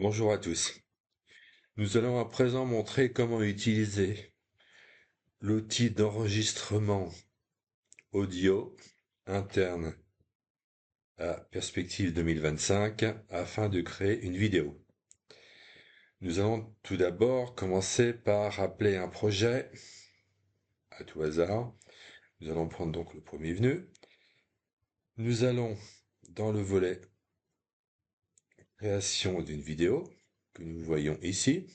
Bonjour à tous. Nous allons à présent montrer comment utiliser l'outil d'enregistrement audio interne à Perspective 2025 afin de créer une vidéo. Nous allons tout d'abord commencer par appeler un projet à tout hasard. Nous allons prendre donc le premier venu. Nous allons dans le volet création d'une vidéo que nous voyons ici.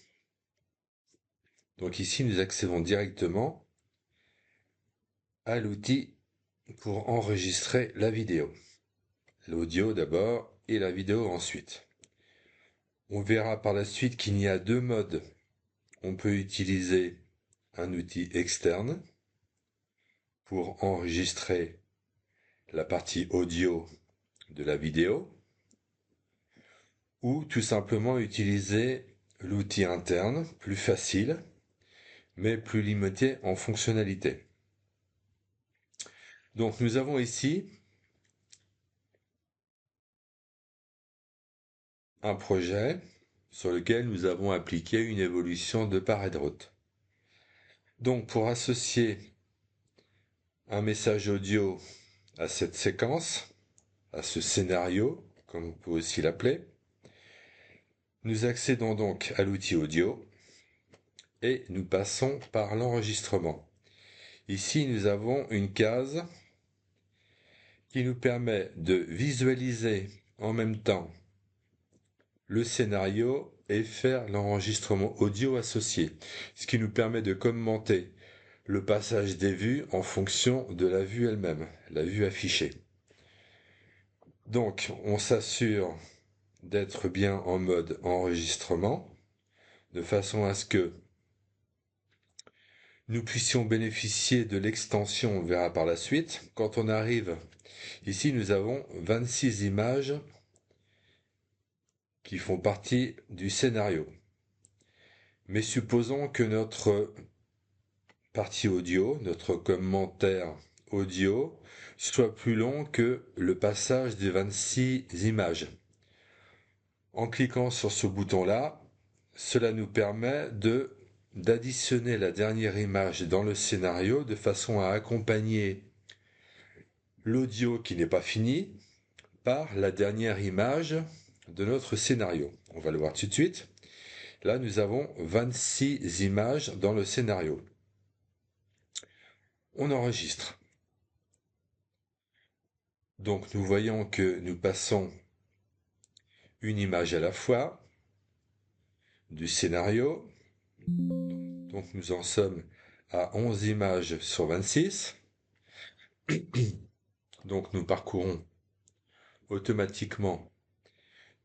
Donc ici, nous accédons directement à l'outil pour enregistrer la vidéo. L'audio d'abord et la vidéo ensuite. On verra par la suite qu'il y a deux modes. On peut utiliser un outil externe pour enregistrer la partie audio de la vidéo ou tout simplement utiliser l'outil interne, plus facile, mais plus limité en fonctionnalité. Donc nous avons ici un projet sur lequel nous avons appliqué une évolution de part et d'autre. Donc pour associer un message audio à cette séquence, à ce scénario, comme on peut aussi l'appeler, nous accédons donc à l'outil audio et nous passons par l'enregistrement. Ici, nous avons une case qui nous permet de visualiser en même temps le scénario et faire l'enregistrement audio associé, ce qui nous permet de commenter le passage des vues en fonction de la vue elle-même, la vue affichée. Donc, on s'assure d'être bien en mode enregistrement, de façon à ce que nous puissions bénéficier de l'extension, on verra par la suite. Quand on arrive ici, nous avons 26 images qui font partie du scénario. Mais supposons que notre partie audio, notre commentaire audio, soit plus long que le passage des 26 images. En cliquant sur ce bouton-là, cela nous permet d'additionner la dernière image dans le scénario de façon à accompagner l'audio qui n'est pas fini par la dernière image de notre scénario. On va le voir tout de suite. Là, nous avons 26 images dans le scénario. On enregistre. Donc nous voyons que nous passons une image à la fois du scénario. Donc nous en sommes à 11 images sur 26. Donc nous parcourons automatiquement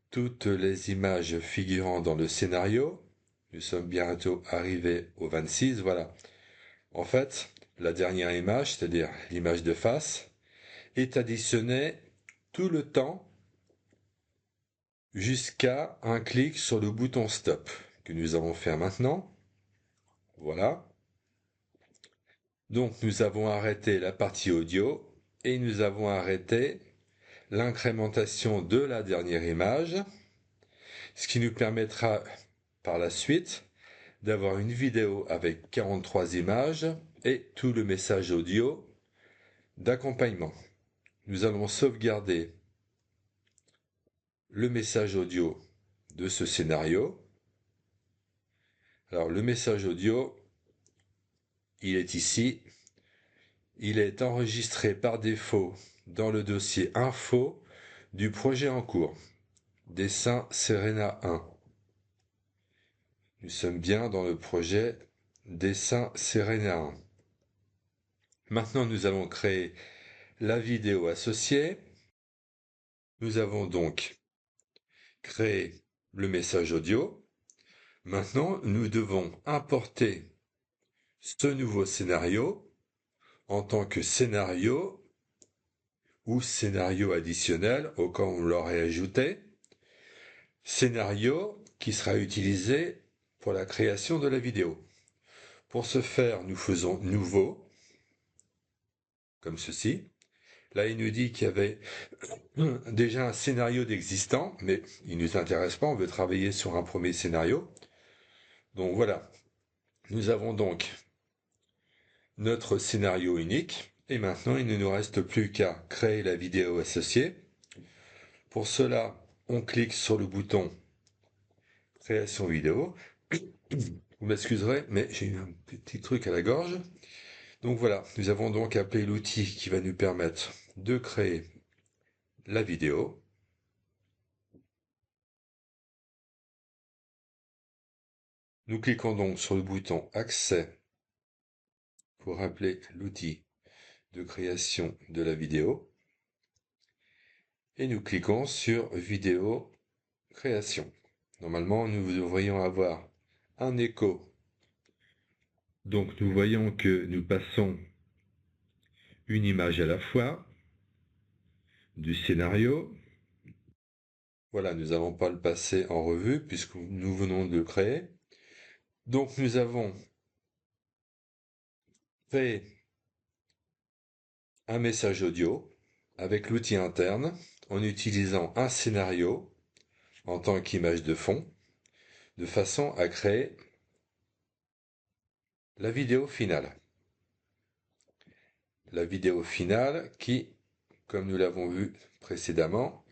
toutes les images figurant dans le scénario. Nous sommes bientôt arrivés au 26, voilà. En fait, la dernière image, c'est-à-dire l'image de face, est additionnée tout le temps jusqu'à un clic sur le bouton stop que nous allons faire maintenant. Voilà. Donc nous avons arrêté la partie audio et nous avons arrêté l'incrémentation de la dernière image, ce qui nous permettra par la suite d'avoir une vidéo avec 43 images et tout le message audio d'accompagnement. Nous allons sauvegarder le message audio de ce scénario. Alors le message audio, il est ici. Il est enregistré par défaut dans le dossier info du projet en cours, Dessin Serena 1. Nous sommes bien dans le projet Dessin Serena 1. Maintenant, nous allons créer la vidéo associée. Nous avons donc créé le message audio. Maintenant, nous devons importer ce nouveau scénario en tant que scénario ou scénario additionnel au cas où on l'aurait ajouté. Scénario qui sera utilisé pour la création de la vidéo. Pour ce faire, nous faisons nouveau, comme ceci. Là, il nous dit qu'il y avait déjà un scénario d'existant, mais il ne nous intéresse pas, on veut travailler sur un premier scénario. Donc voilà, nous avons donc notre scénario unique, et maintenant il ne nous reste plus qu'à créer la vidéo associée. Pour cela, on clique sur le bouton création vidéo. Vous m'excuserez, mais j'ai eu un petit truc à la gorge. Donc voilà, nous avons donc appelé l'outil qui va nous permettre de créer la vidéo. Nous cliquons donc sur le bouton Accès pour appeler l'outil de création de la vidéo. Et nous cliquons sur Vidéo création. Normalement, nous devrions avoir un écho. Donc nous voyons que nous passons une image à la fois du scénario. Voilà, nous n'avons pas le passé en revue puisque nous venons de le créer. Donc nous avons créé un message audio avec l'outil interne en utilisant un scénario en tant qu'image de fond de façon à créer la vidéo finale. La vidéo finale qui, comme nous l'avons vu précédemment,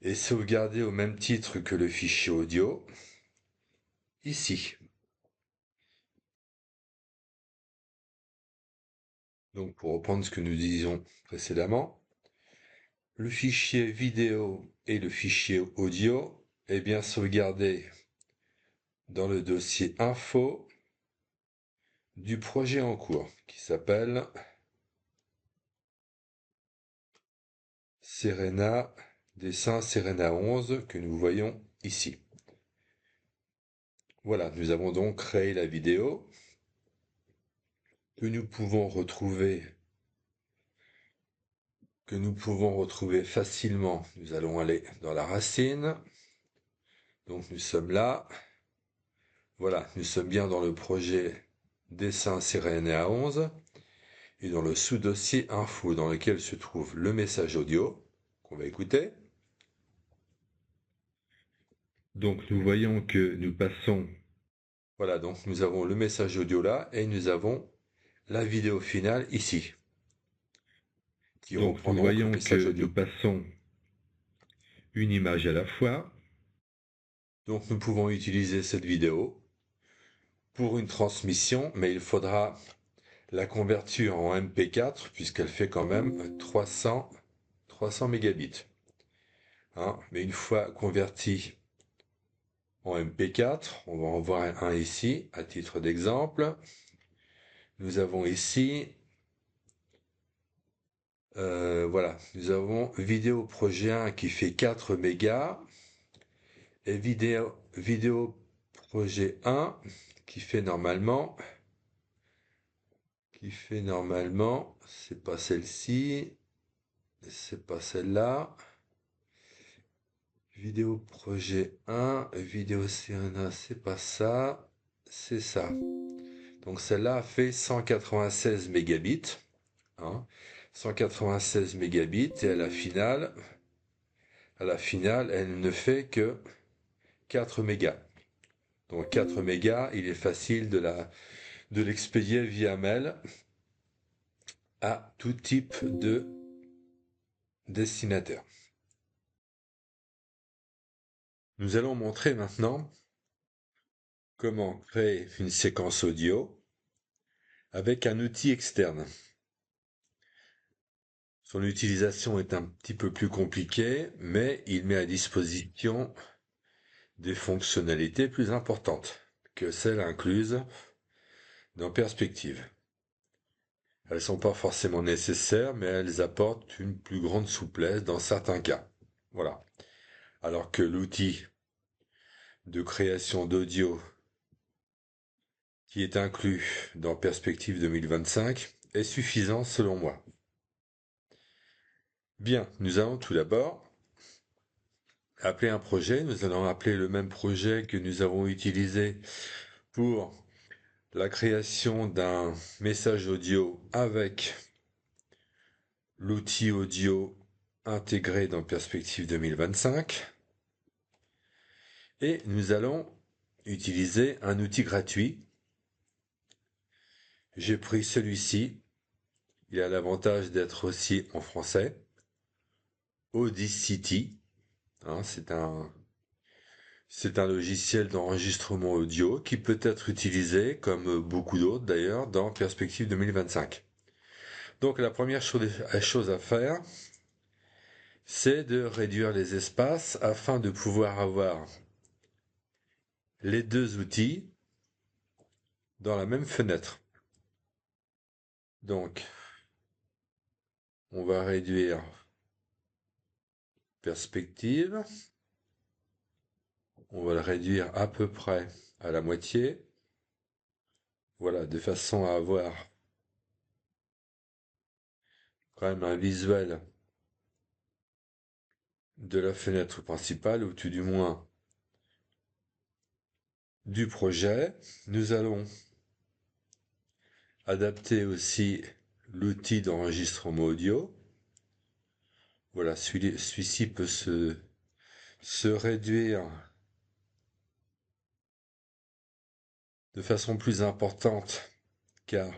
est sauvegardée au même titre que le fichier audio, ici. Donc pour reprendre ce que nous disions précédemment, le fichier vidéo et le fichier audio est bien sauvegardé dans le dossier info du projet en cours qui s'appelle Serena, dessin Serena 11 que nous voyons ici. Voilà, nous avons donc créé la vidéo que nous pouvons retrouver facilement. Nous allons aller dans la racine. Donc nous sommes là. Voilà, nous sommes bien dans le projet dessin Serena 11 et dans le sous-dossier info dans lequel se trouve le message audio qu'on va écouter. Donc nous voyons que nous passons. Voilà, donc nous avons le message audio là et nous avons la vidéo finale ici. Donc nous voyons que nous passons une image à la fois. Donc nous pouvons utiliser cette vidéo pour une transmission, mais il faudra la convertir en MP4 puisqu'elle fait quand même 300 mégabits. Hein, mais une fois convertie en MP4, on va en voir un ici à titre d'exemple. Nous avons ici, voilà, nous avons vidéo projet 1 qui fait 4 mégas et vidéo projet 1 qui fait normalement, c'est pas celle-ci, c'est pas celle-là. Vidéo projet 1, vidéo Serena, c'est pas ça, c'est ça. Donc celle-là fait 196 mégabits. Hein, 196 mégabits et à la finale, elle ne fait que 4 mégas. Donc 4 mégas, il est facile de l'expédier via mail à tout type de destinataire. Nous allons montrer maintenant comment créer une séquence audio avec un outil externe. Son utilisation est un petit peu plus compliquée, mais il met à disposition des fonctionnalités plus importantes que celles incluses dans Perspective. Elles ne sont pas forcément nécessaires, mais elles apportent une plus grande souplesse dans certains cas. Voilà. Alors que l'outil de création d'audio qui est inclus dans Perspective 2025 est suffisant selon moi. Bien, nous allons tout d'abord appeler un projet. Nous allons appeler le même projet que nous avons utilisé pour la création d'un message audio avec l'outil audio intégré dans Perspective 2025. Et nous allons utiliser un outil gratuit. J'ai pris celui-ci. Il a l'avantage d'être aussi en français. Audacity. Hein, c'est un logiciel d'enregistrement audio qui peut être utilisé, comme beaucoup d'autres d'ailleurs, dans Perspective 2025. Donc la première chose à faire, c'est de réduire les espaces afin de pouvoir avoir les deux outils dans la même fenêtre. Donc, on va réduire Perspective. On va le réduire à peu près à la moitié. Voilà, de façon à avoir quand même un visuel de la fenêtre principale, ou tout du moins du projet. Nous allons adapter aussi l'outil d'enregistrement audio. Voilà, celui-ci peut se réduire de façon plus importante car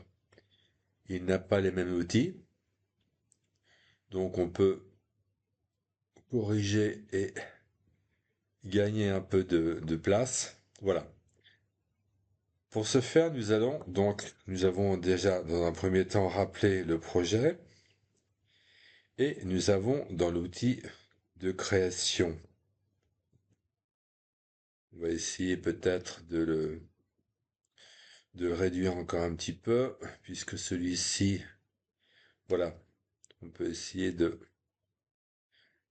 il n'a pas les mêmes outils. Donc on peut corriger et gagner un peu de place. Voilà. Pour ce faire, nous avons déjà dans un premier temps rappelé le projet et nous avons dans l'outil de création. On va essayer peut-être de réduire encore un petit peu puisque celui-ci, voilà, on peut essayer de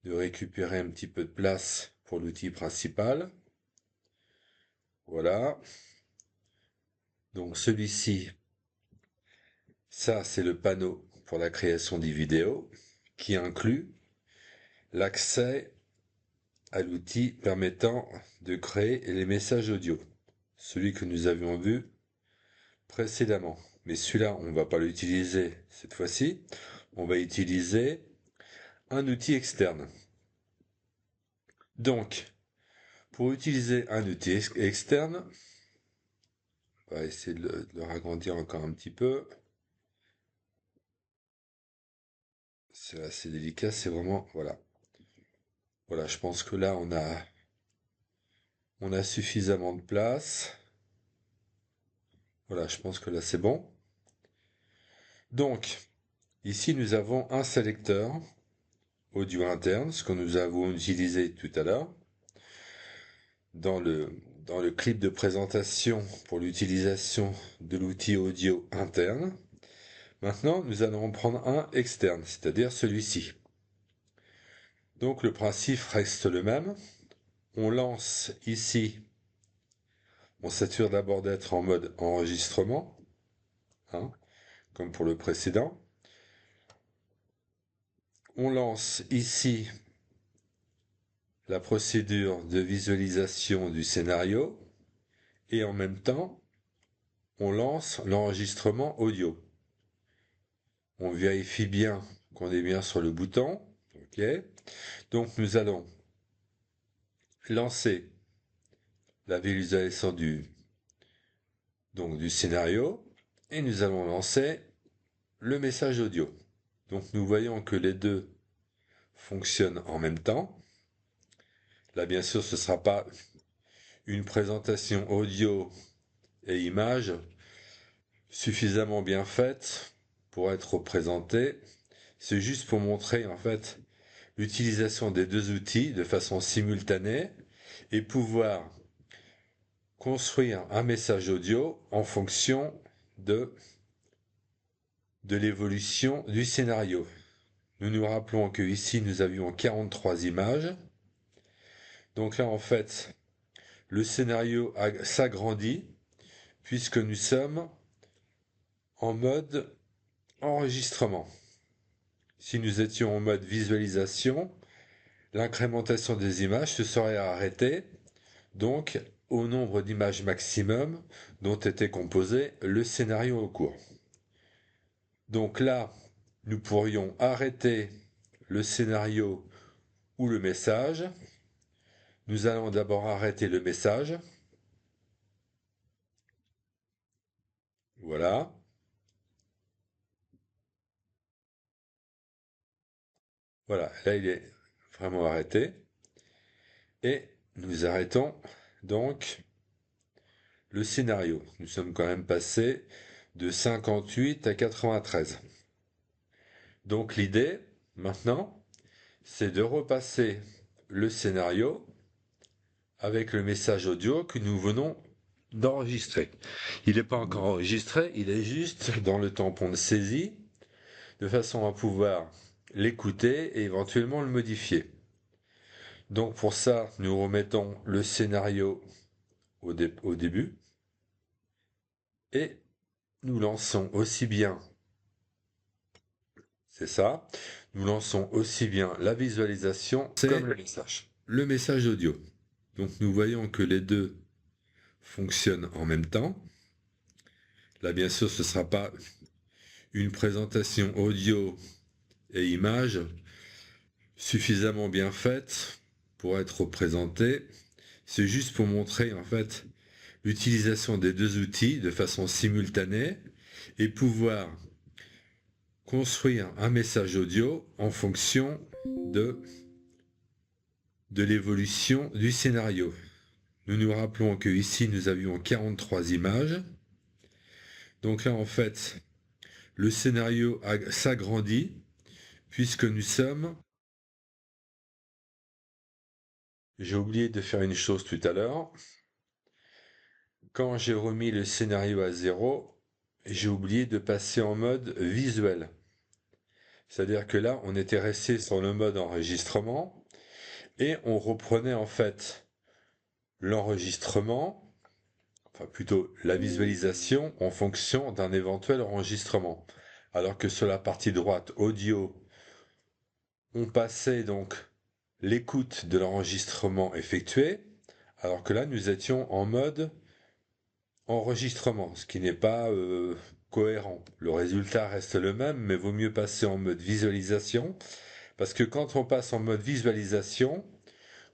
récupérer un petit peu de place pour l'outil principal. Voilà. Donc celui-ci, ça c'est le panneau pour la création des vidéos qui inclut l'accès à l'outil permettant de créer les messages audio. Celui que nous avions vu précédemment. Mais celui-là, on ne va pas l'utiliser cette fois-ci. On va utiliser un outil externe. Donc, pour utiliser un outil externe, on va essayer de le agrandir encore un petit peu. C'est assez délicat, c'est vraiment, voilà. Voilà, je pense que là, on a suffisamment de place. Voilà, je pense que là, c'est bon. Donc, ici, nous avons un sélecteur audio interne, ce que nous avons utilisé tout à l'heure. Dans le clip de présentation pour l'utilisation de l'outil audio interne. Maintenant, nous allons en prendre un externe, c'est-à-dire celui-ci. Donc le principe reste le même. On lance ici, on s'assure d'abord d'être en mode enregistrement, hein, comme pour le précédent. On lance ici la procédure de visualisation du scénario et en même temps, on lance l'enregistrement audio. On vérifie bien qu'on est bien sur le bouton. OK. Donc nous allons lancer la visualisation du scénario et nous allons lancer le message audio. Donc nous voyons que les deux fonctionnent en même temps. Là bien sûr ce ne sera pas une présentation audio et image suffisamment bien faite pour être présentée. C'est juste pour montrer en fait l'utilisation des deux outils de façon simultanée et pouvoir construire un message audio en fonction de l'évolution du scénario. Nous nous rappelons que ici nous avions 43 images. Donc là en fait le scénario s'agrandit puisque nous sommes en mode enregistrement. Si nous étions en mode visualisation, l'incrémentation des images se serait arrêtée donc au nombre d'images maximum dont était composé le scénario au cours. Donc là, nous pourrions arrêter le scénario ou le message. Nous allons d'abord arrêter le message. Voilà. Voilà, là il est vraiment arrêté. Et nous arrêtons donc le scénario. Nous sommes quand même passés de 58 à 93. Donc l'idée, maintenant, c'est de repasser le scénario avec le message audio que nous venons d'enregistrer. Il n'est pas encore enregistré, il est juste dans le tampon de saisie, de façon à pouvoir l'écouter et éventuellement le modifier. Donc pour ça, nous remettons le scénario au début et nous lançons aussi bien, c'est ça, nous lançons aussi bien la visualisation comme le message audio. Donc nous voyons que les deux fonctionnent en même temps. Là bien sûr ce ne sera pas une présentation audio et image suffisamment bien faite pour être présentée. C'est juste pour montrer en fait l'utilisation des deux outils de façon simultanée et pouvoir construire un message audio en fonction de l'évolution du scénario. Nous nous rappelons que ici nous avions 43 images. Donc là en fait le scénario s'agrandit puisque nous sommes... J'ai oublié de faire une chose tout à l'heure. Quand j'ai remis le scénario à 0, j'ai oublié de passer en mode visuel. C'est-à-dire que là, on était resté sur le mode enregistrement et on reprenait en fait l'enregistrement, enfin plutôt la visualisation en fonction d'un éventuel enregistrement. Alors que sur la partie droite audio, on passait donc l'écoute de l'enregistrement effectué, alors que là, nous étions en mode enregistrement, ce qui n'est pas cohérent. Le résultat reste le même, mais vaut mieux passer en mode visualisation, parce que quand on passe en mode visualisation,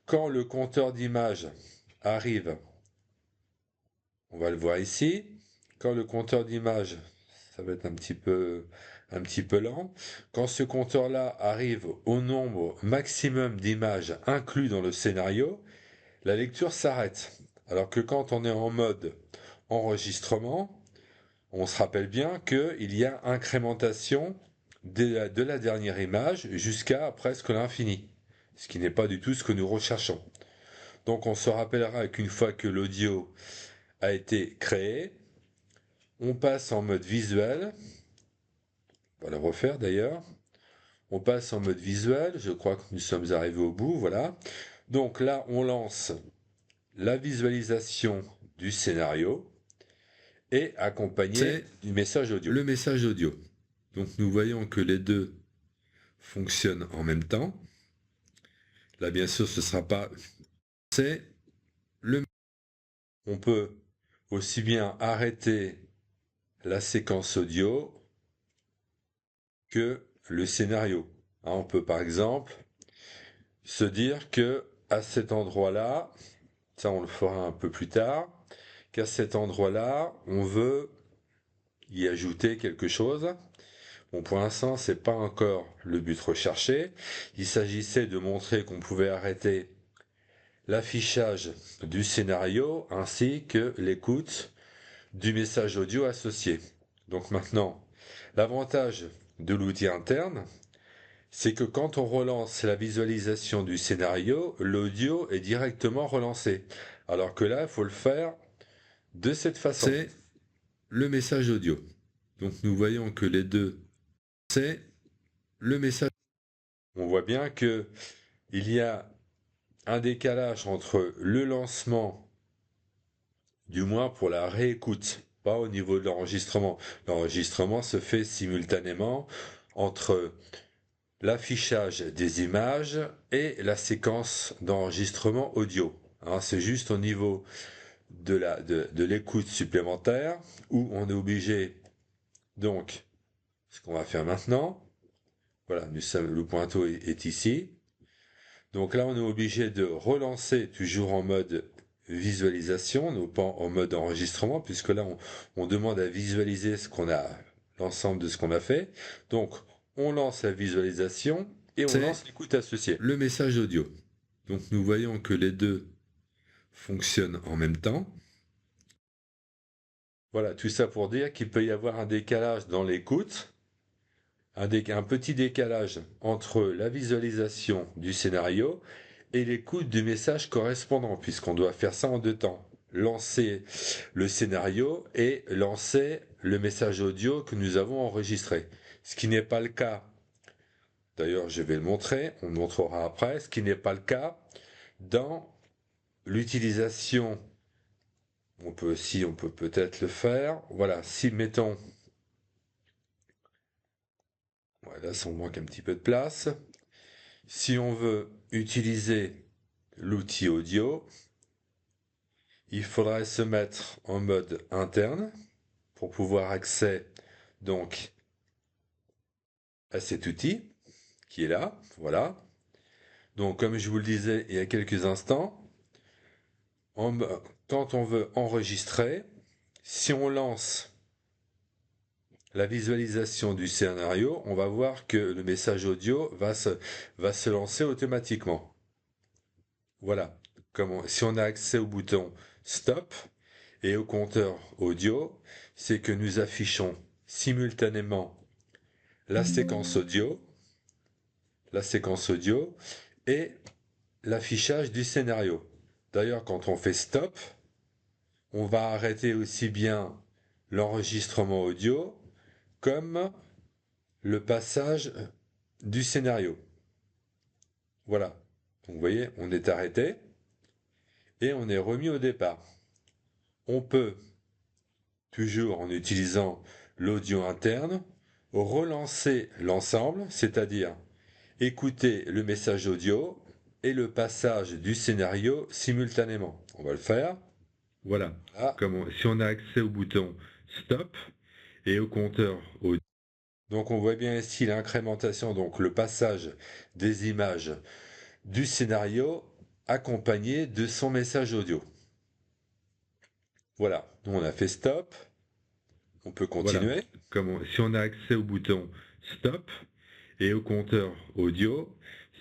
quand le compteur d'images arrive, on va le voir ici, quand le compteur d'images, ça va être un petit peu lent, quand ce compteur-là arrive au nombre maximum d'images inclus dans le scénario, la lecture s'arrête. Alors que quand on est en mode enregistrement, on se rappelle bien qu'il y a incrémentation de la dernière image jusqu'à presque l'infini, ce qui n'est pas du tout ce que nous recherchons. Donc on se rappellera qu'une fois que l'audio a été créé, on passe en mode visuel, on va le refaire d'ailleurs, on passe en mode visuel, je crois que nous sommes arrivés au bout, voilà. Donc là on lance la visualisation du scénario, et accompagné du message audio. Le message audio. Donc nous voyons que les deux fonctionnent en même temps. Là bien sûr ce ne sera pas... C'est le... On peut aussi bien arrêter la séquence audio que le scénario. On peut par exemple se dire que à cet endroit-là, ça on le fera un peu plus tard, qu'à cet endroit-là, on veut y ajouter quelque chose. Bon, pour l'instant, c'est pas encore le but recherché. Il s'agissait de montrer qu'on pouvait arrêter l'affichage du scénario ainsi que l'écoute du message audio associé. Donc maintenant, l'avantage de l'outil interne, c'est que quand on relance la visualisation du scénario, l'audio est directement relancé. Alors que là, il faut le faire de cette façon. C'est le message audio. Donc nous voyons que les deux, c'est le message. On voit bien que il y a un décalage entre le lancement, du moins pour la réécoute, pas au niveau de l'enregistrement. L'enregistrement se fait simultanément entre l'affichage des images et la séquence d'enregistrement audio. C'est juste au niveau de l'écoute supplémentaire où on est obligé, donc, ce qu'on va faire maintenant, Voilà, le pointeau est ici. Donc là, on est obligé de relancer toujours en mode visualisation, non pas en mode enregistrement, puisque là, on demande à visualiser l'ensemble de ce qu'on a fait. Donc, on lance la visualisation et on lance l'écoute associée. Le message audio. Donc, nous voyons que les deux fonctionnent en même temps. Voilà, tout ça pour dire qu'il peut y avoir un décalage dans l'écoute, un petit décalage entre la visualisation du scénario et l'écoute du message correspondant, puisqu'on doit faire ça en deux temps. Lancer le scénario et lancer le message audio que nous avons enregistré. Ce qui n'est pas le cas, d'ailleurs je vais le montrer, on le montrera après, ce qui n'est pas le cas dans l'utilisation, on peut peut-être le faire, voilà, si mettons, voilà, ça on manque un petit peu de place, si on veut utiliser l'outil audio, il faudrait se mettre en mode interne pour pouvoir accéder donc à cet outil qui est là, voilà. Donc comme je vous le disais il y a quelques instants, quand on veut enregistrer, si on lance la visualisation du scénario, on va voir que le message audio va se lancer automatiquement. Voilà. Si on a accès au bouton stop et au compteur audio, c'est que nous affichons simultanément la séquence audio et l'affichage du scénario. D'ailleurs, quand on fait stop, on va arrêter aussi bien l'enregistrement audio comme le passage du scénario. Voilà. Donc, vous voyez, on est arrêté et on est remis au départ. On peut, toujours en utilisant l'audio interne, relancer l'ensemble, c'est-à-dire écouter le message audio et le passage du scénario simultanément. On va le faire. Voilà. Si on a accès au bouton stop et au compteur audio. Donc on voit bien ici l'incrémentation, donc le passage des images du scénario accompagné de son message audio. Voilà, on a fait stop, on peut continuer. Si on a accès au bouton stop et au compteur audio,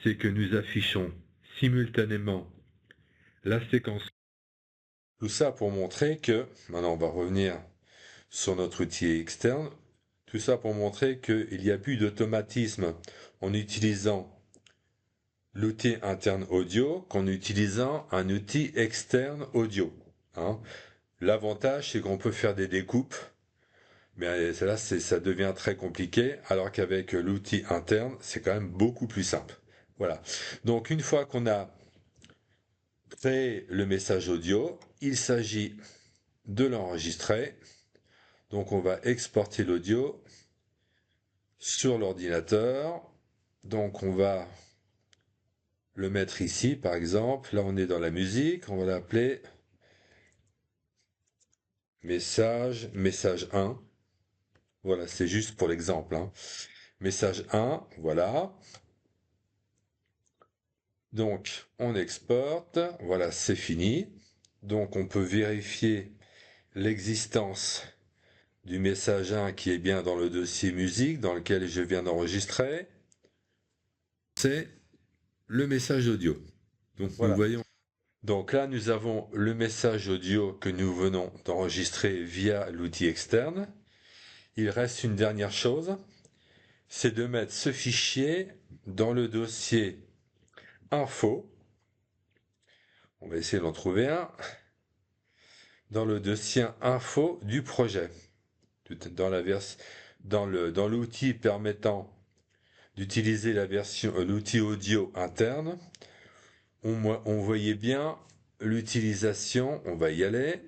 c'est que nous affichons simultanément la séquence. Tout ça pour montrer que, maintenant on va revenir sur notre outil externe, tout ça pour montrer qu'il n'y a plus d'automatisme en utilisant l'outil interne audio qu'en utilisant un outil externe audio. Hein. L'avantage, c'est qu'on peut faire des découpes, mais là, ça devient très compliqué, alors qu'avec l'outil interne, c'est quand même beaucoup plus simple. Voilà. Donc, une fois qu'on a créé le message audio, il s'agit de l'enregistrer. Donc, on va exporter l'audio sur l'ordinateur. Donc, on va le mettre ici, par exemple. Là, on est dans la musique. On va l'appeler message 1. Voilà, c'est juste pour l'exemple. Hein. Message 1, voilà. Donc, on exporte. Voilà, c'est fini. Donc, on peut vérifier l'existence du message 1 qui est bien dans le dossier musique dans lequel je viens d'enregistrer. C'est le message audio. Donc, voilà. Nous voyons. Donc là, nous avons le message audio que nous venons d'enregistrer via l'outil externe. Il reste une dernière chose, c'est de mettre ce fichier dans le dossier info. On va essayer d'en trouver un. Dans le dossier info du projet. Dans l'outil permettant d'utiliser l'outil audio interne, on voyait bien l'utilisation, on va y aller.